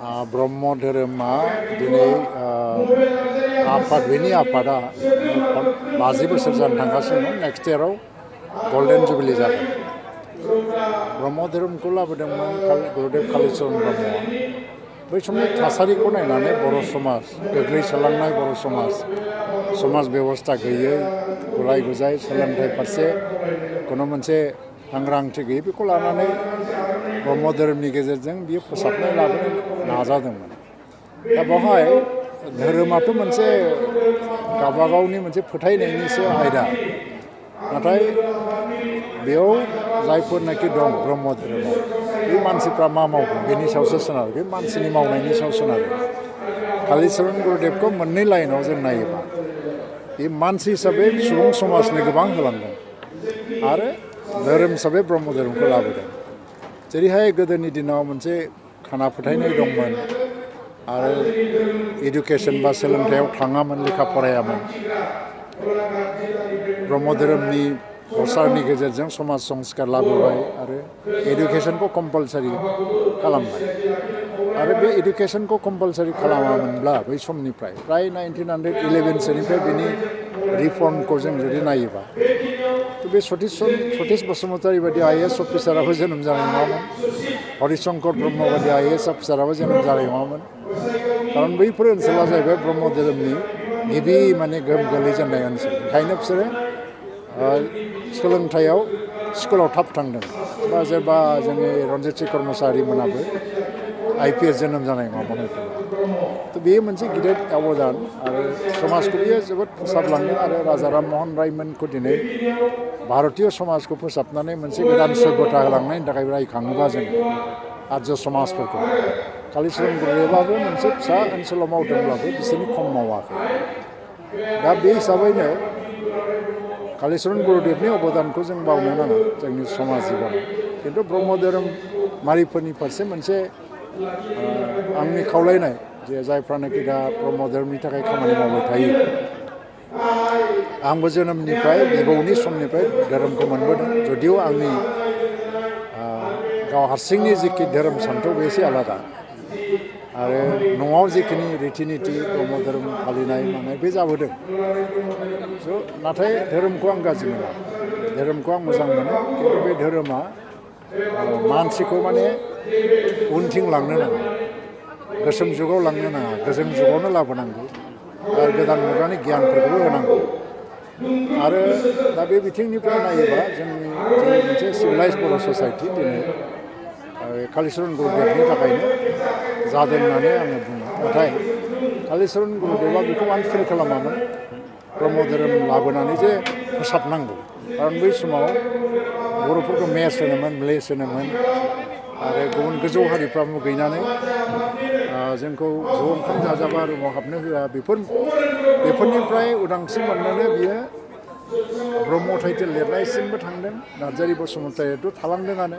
ब्रह्म धोरोमा दिनै बेनि आफादा 50 बोसोर जानो थांगासिनो दं। नेक्स्ट इयाराव गल्डेन जुबिलि जागोन। ब्रह्म धोरोमखौ लाबोदोंमोन गुरुदेव कालिचरण ब्रह्मआ। बै समनि थासारिखौ नायनानै बर' समाज, गोग्लैसोलांनाय बर' समाज बेबस्था गैयै, गुलाय गुजाय, सोलोंथाइ फारसे खुनु मोनसे सांग्रांथि गैयै, बेखौ लानानै ब्रह्म धोरोमनि गेजेरजों बियो फोसाबनाय लाबोनो नाजादोंमोन। दा बेवहाय धोरोमाथ' मोनसे गावबागावनि मोनसे फोथायनायनिसो आयदा। नाथाय बेयाव जायफोरनाखि दं ब्रह्म धोरोमाव, बे मानसिफ्रा मा मावगोन बेनि सायावसो सोनारो। बे मानसिनि मावनायनि सायाव सोनारो। कालिचरण गुरुदेबखौ मोननै लाइनाव जों नायोबा, बे मानसि हिसाबै सुबुं समाजनो गोबां होलांदों आरो धोरोम हिसाबै ब्रह्म धोरोमखौ लाबोदों। जेरैहाय गोदोनि दिनाव मोनसे खाना फोथायनाय दंमोन आरो इडुकेसन बा सोलोंथायाव थाङामोन, लेखा फरायामोन। ब्रह्म धोरोमनि प्रसारनि गेजेरजों समाज संस्कार लाबोबाय आरो इडुकेसनखौ कम्पालसारि खालामबाय। आरो बे इडुकेसनखौ कम्पालसारि खालामामोनब्ला बै समनिफ्राय फ्राय 1911सोनिफ्राय बिनि रिफर्मखौ जों जुदि नायोबा, बे सतिश बसुमतारी बायदि IAS अफिसाराबो जोनोम जानाय नङामोन। हरिशंकर ब्रह्म बायदि IAS अफिसाराबो जोनोम जानाय नङामोन। खारन बैफोर ओनसोला जाहैबाय ब्रह्म धोरोमनि गिबि गोहोम गोलैजेननाय ओनसोल। ओंखायनो बिसोरो सोलोंथायाव स्कुलाव थाब थांदों। जेनेबा जोंनि रन्जित शेखर मोसाहारि मोनाबो IPS जोनोम जानाय नङामोन। थ' बेयो मोनसे गिदिर अबदान आरो समाजखौ बियो जोबोद फोसाबलांदों। आरो राजा राममहन रायमोनखौ दिनै भारतीय समाजखौ फोसाबनानै मोनसे गोदान सभ्यता होलांनायनि थाखाय रायखाङोबा जों आर्य समाजफोरखौ, कालिचरण गुरुदेबाबो मोनसे फिसा ओनसोलाव मावदोंब्लाबो बिसोरनि खम मावाखै। दा बे हिसाबैनो कालिचरण गुरुदेबनि अबदानखौ जों बावनो नाङा जोंनि समाज जिबनाव। खिन्थु ब्रह्म धोरोमारिफोरनि फारसे मोनसे आंनि खावलायनाय, जे जायफ्रानोखि दा ब्रह्म धोरोमनि थाखाय खामानि मावबाय थायो, आंबो जोनोमनिफ्राय बिबौनि समनिफ्राय धोरोमखौ मोनबोदों। जुदिअ आंनि गाव हारसिंनि जिखि धोरोम सान्थौ बे एसे आलादा। आरो न'आव जिखिनि रिति निति ब्रह्म धोरोम फालिनाय मानाय बे जाबोदों। नाथाय धोरोमखौ आं गाज्रि मोना, धोरोमखौ आं मोजां मोनो। खिन्थु बे धोरोमा मानसिखौ उनथिं लांनो नाङा, गोसोम जुगाव लांनो नाङा, गोजों जुगावनो लाबोनांगौ आरो गोदान मुगानि गियानफोरखौबो होनांगौ। आरो दा बे बिथिंनिफ्राय नायोबा जोंनि मोनसे सिभिलाइज बर' ससाइटि दिनै कालिचरण गुरुदेबनि थाखायनो जादों होननानै आङो बुङो। नाथाय कालिचरण गुरुदेबा बेखौ आनफिल खालामामोन ब्रह्म धोरोम लाबोनानै जे फोसाबनांगौ। खारन बै समाव बर'फोरखौ मेस होनोमोन, म्लेस होनोमोन आरो गुबुन गोजौ हारिफ्रा मुगैनानै जोंखौ ज' ओंखाम जाजाबा रुमाव हाबनो होआ। बेफोरनिफ्राय उदांस्रि मोननोनो बियो ब्रह्म टाइटेल लिरनायसिमबो थांदों। नार्जारी बसुमतारीयाथ' थालांदोंआनो।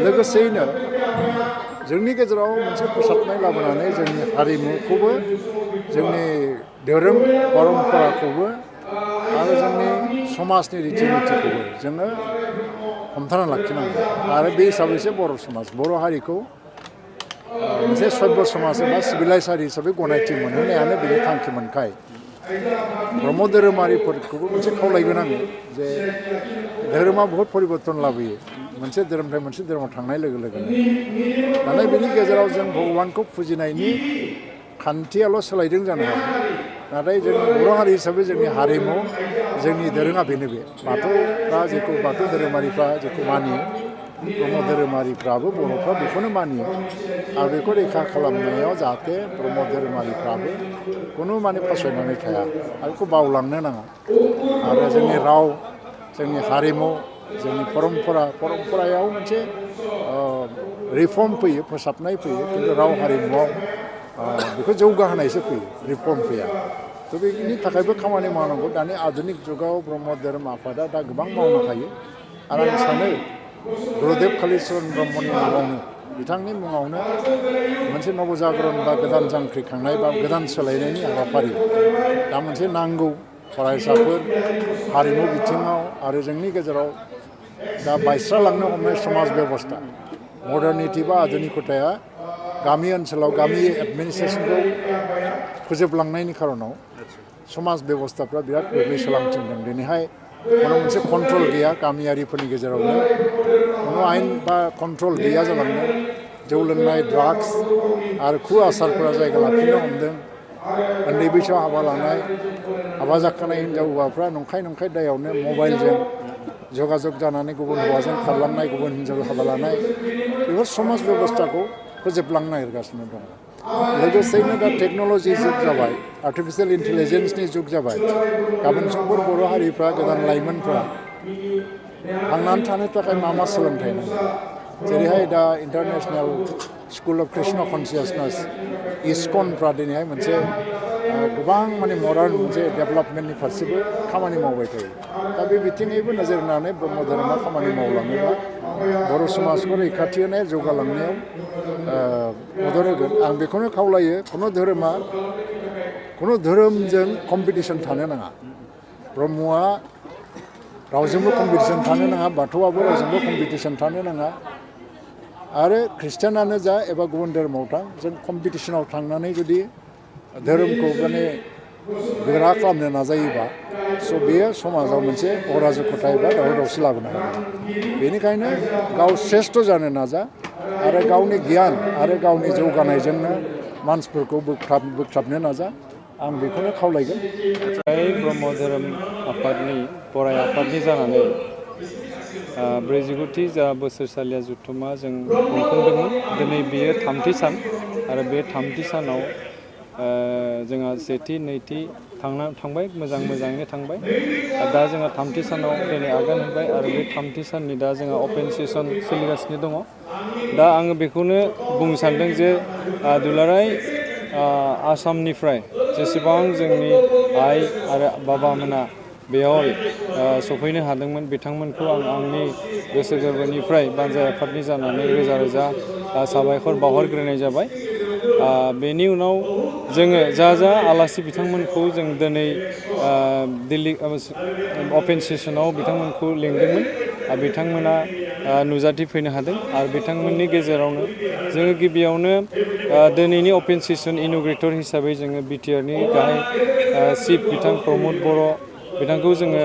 लोगोसेयैनो जोंनि गेजेराव मोनसे फोसाबनाय लाबोनानै जोंनि हारिमुखौबो, जोंनि धोरोम परम्पराखौबो आरो जोंनि समाजनि रिति नितिखौबो जोङो हमथाना लाखिनांगौ। आरो बे हिसाबैसो बर' हारिखौ मोनसे सभ्य समाज एबा सिभिलाइज हारि हिसाबै गनायथि मोनहोनायानो बेनि थांखिमोनखाय ब्रह्म धोरोमारिफोरखौबो मोनसे खावलायगोन आङो, जे धोरोमा बहुद परिबर्तन लाबोयो मोनसे धोरोमनिफ्राय मोनसे धोरोमाव थांनाय लोगो लोगोनो। नाथाय बिनि गेजेराव जों भगबानखौ फुजिनायनि खान्थियाल' सोलायदों जानो हागौ। नाथाय जों बर' हारि हिसाबै जोंनि हारिमु, जोंनि दोरोङा बेनो। बे बाथौ धोरोमारिफ्रा जेखौ मानियो, ब्रह्म धोरोमारिफ्राबो बर'फ्रा बेखौनो मानियो। आरो बेखौ रैखा खालामनायाव जाहाथे ब्रह्म धोरोमारिफ्राबो खुनु फासयनानै थाया आरो बेखौ बावलांनो नाङा। आरो जोंनि राव, जोंनि हारिमु, जोंनि परम्परायाव मोनसे रिफर्म फैयो, फोसाबनाय फैयो। खिन्थु राव हारिमुआव बेखौ जौगाहोनायसो फैयो, रिफर्म फैया। थ' बेनि थाखायबो खामानि मावनांगौ। दानि आधुनिक जुगाव ब्रह्म धोरोम आफादा दा गोबां मावनो हायो। आरो आं सानो गुरुदेब कालिचरण ब्रह्मनि नामावनो, बिथांनि मुङावनो मोनसे नबजागरन बा गोदान जांख्रिखांनाय बा गोदान सोलायनायनि हाबाफारि दा मोनसे नांगौ। फरायसाफोर, हारिमु बिथिङाव आरो जोंनि गेजेराव दा बायस्रालांनो हमनाय समाज बेबस्था, मडार्निटि बा आधुनिकताया गामि ओनसोलाव गामि एडमिनिस्ट्रेसनखौ फोजोबलांनायनि खारनाव समाज बेबस्थाफ्रा बिराद गोग्लैसोलांथिंदों दिनैहाय खुनु मोनसे कन्ट्रल गैया गामियारिफोरनि गेजेरावनो खुनु आयेन बा कन्ट्रल गैया जालांदों जौ लोंनाय ड्राग्स आरो खु आसारफोरा जायगा लाफिननो हमदों उन्दै बैसोआव हाबा लानाय हाबा जाखानाय हिनजाव हौवाफ्रा नंखाय दायावनो मबाइलजों जगाजग जानानै गुबुन हौवाजों खारलांनाय गुबुन हिनजाव हाबा लानाय बेफोर समाज बेबस्थाखौ फोजोबलांनो नागिरगासिनो दङ लोगोसेयैनो दा टेक्न'लजि जुग जाबाय आर्टिफिशियेल इन्टेलिजेन्सनि जुग जाबाय गाबोन समफोर बर' हारिफ्रा गोदान लाइमोनफ्रा थांनानै थानो थाखाय मा सोलोंथाइ नांगौ जेरैहाय दा इन्टारनेशनेल स्कुल अफ कृष्ण कन्सियासनेस इस्कनफ्रा दिनैहाय मोनसे गोबां माने मडार्न मोनसे डेभेलपमेन्टनि फारसेबो खामानि मावबाय थायो दा बे बिथिङैबो नोजोर होनानै ब्रह्म धोरोमा खामानि मावलाङोब्ला बर' समाजखौ रैखाथि होनाय जौगालांनायाव मदद होगोन आं बेखौनो खावलायो खुनु धोरोमजों कम्पिटिसन थानो नाङा ब्रह्मआ रावजोंबो कम्पिटिसन थानो नाङा बाथौआबो रावजोंबो कम्पिटिसन थानो नाङा आरो ख्रिस्टियानानो जा एबा गुबुन धोरोमाव थां जों कम्पिटिसनाव थांनानै जुदि धोरोमखौ माने गोरा खालामनो नाजायोबा स' बेयो समाजाव मोनसे अराजकता एबा दावराव दावसि लाबोनो हागौ बेनिखायनो गाव श्रेष्ठ जानो नाजा आरो गावनि गियान आरो गावनि जौगानायजोंनो मानसिफोरखौ बोगथाबनो नाजा आं बेखौनो खावलायगोन ब्रह्म धोरोम आफादनि बराय आफादनि जानानै 49थि जा बोसोरसालिया जथुम्मा जों खुंफुंदोंमोन दिनै बेयो 3थि सान आरो बे 3थि सानाव जोंहा सेथि नैथि थांबाय मोजाङैनो थांबाय दा जोंहा 3थि सानाव दिनै आगान होबाय आरो बे 3थि साननि दा जोंहा अपेन सेसन सोलिगासिनो दङ दा आङो बेखौनो बुंनो सानदों जे दुलाराय आसामनिफ्राय जेसेबां जोंनि आइ आरो बाबामोना बेयाव सफैनो हादोंमोन बिथांमोनखौ आं आंनि गोसो गोरबोनिफ्राय बानजाय आफादनि जानानै रोजा साबायखर बावहरग्रोनाय जाबाय बेनि उनाव जोङो जा आलासि बिथांमोनखौ जों दिनै दिल्ली अपेन सेसनाव बिथांमोनखौ लिंदोंमोन बिथांमोना नुजाथिफैनो हादों आरो बिथांमोननि गेजेरावनो जोङो गिबियावनो दिनैनि अपेन सेसन इन'ग्रेटर हिसाबै जोङो बिटिआरनि गाहाय चिफ बिथां प्रमद बर' बिथांखौ जोङो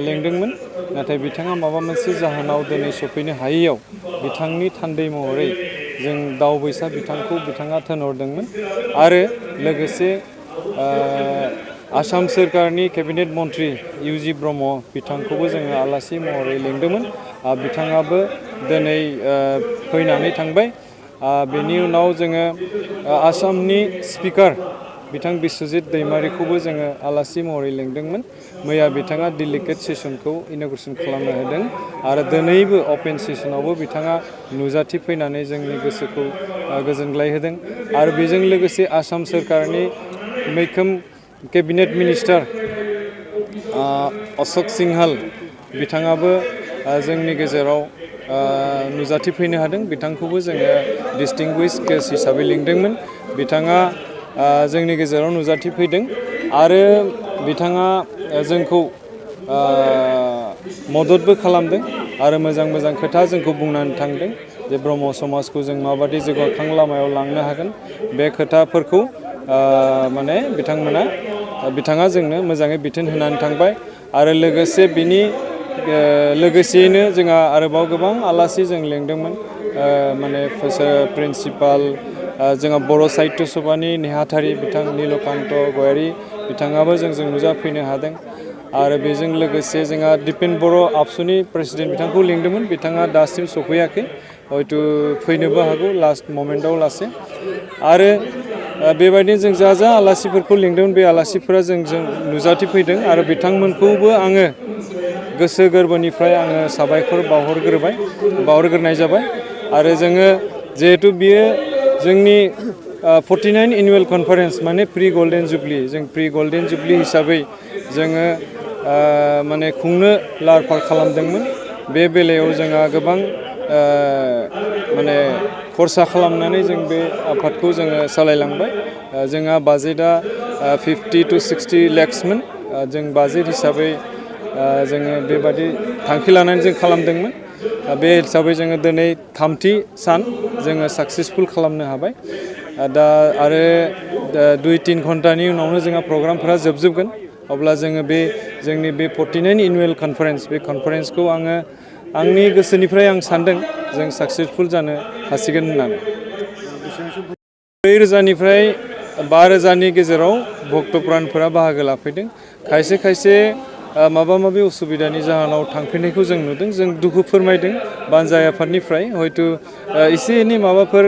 लेंदोंमोन नाथाय बिथाङा माबा मोनसे जाहोनाव दिनै सफैनो हायैयाव बिथांनि थान्दै महरै जों दावबैसा बिथाङा थिनहरदोंमोन आरो लोगोसे आसाम सोरखारनि केबिनेट मन्त्रि इउजि ब्रह्म बिथांखौबो जोङो आलासि महरै लिंदोंमोन बिथाङाबो दिनै फैनानै थांबाय बेनि उनाव जोङो आसामनि स्पिकार बिथां बिस्वजित दैमारिखौबो जोङो आलासि महरै लिंदोंमोन मैया बिथाङा डेलिगेट सेसनखौ इन'ग्रेसन खालामनो होदों आरो दिनैबो अपेन सेसनावबो बिथाङा नुजाथिफैनानै जोंनि गोसोखौ गोजोनग्लाय होदों आरो बेजों लोगोसे आसाम सोरखारनि मैखोम केबिनेट मिनिस्टार अशोक सिंहाल बिथाङाबो जोंनि गेजेराव नुजाथिफैनो हादों बिथांखौबो जोङो डिस्टिंगुइश गेस्ट हिसाबै लिंदोंमोन बिथाङा जोंनि गेजेराव नुजाथिफैदों आरो बिथाङा जोंखौ मददबो खालामदों आरो मोजां खोथा जोंखौ बुंनानै थांदों जे ब्रह्म समाजखौ जों माबादि जौगाखां लामायाव लांनो हागोन बे खोथाफोरखौ माने बिथाङा जोंनो मोजाङै बिथोन होनानै थांबाय आरो लोगोसे लोगोसेयैनो जोंहा आरोबाव गोबां आलासि जों लेंदोंमोन माने प्रिन्सिपाल जोंहा बर' साहित्य सभानि नेहाथारि बिथां नीलकान्त गयारि बिथाङाबो जोंजों नुजाफैनो हादों आरो बेजों लोगोसे जोंहा दिपेन बर' आबसुनि प्रेसिडेन्ट बिथांखौ लिंदोंमोन बिथाङा दासिम सफैयाखै हयथ' फैनोबो हागौ लास्ट मोमेन्टआव लासै आरो बेबायदिनो जों जा आलासिफोरखौ लिंदोंमोन बे आलासिफोरा जोंजों नुजाथिफैदों आरो बिथांमोनखौबो आङो गोसो गोरबोनिफ्राय आङो साबायखर बावहरग्रोनाय जाबाय आरो जोङो जिहेथु बियो जोंनि 49 एनुवेल कनफारेन्स माने प्रि गल्डेन जुबलि हिसाबै जोङो माने खुंनो लाहार फाहार खालामदोंमोन बे बेलायाव जोंहा गोबां माने खरसा खालामनानै जों बे आफादखौ जोङो सालायलांबाय जोंहा बाजेटआ 50 to 60 लाखसमोन जों बाजेट हिसाबै जोङो बेबादि थांखि लानानै जों खालामदोंमोन बे हिसाबै जोङो दिनै थामथि सान जोङो साक्सेसफुल खालामनो हाबाय दा आरो 2-3 घन्टानि उनावनो जोंहा प्रग्रामफोरा जोबजोबगोन अब्ला जोङो बे जोंनि बे 49 एनुवेल कनफारेन्स बे कनफारेन्सखौ आङो आंनि गोसोनिफ्राय आं सान्दों जों साक्सेसफुल जानो हासिगोन होननानै 4,000निफ्राय 5,000नि गेजेराव भक्तप्रानफोरा बाहागो लाफैदों खायसे खायसे माबा माबि उसुबिदानि जाहोनाव थांफिननायखौ जों नुदों जों दुखु फोरमायदों बानजाय आफादनिफ्राय हयथ' एसे एनै माबाफोर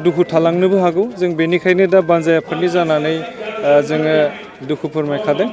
दुखु थालांनोबो हागौ जों बेनिखायनो दा बानजाय आफादनि जानानै जोङो दुखु फोरमायखादों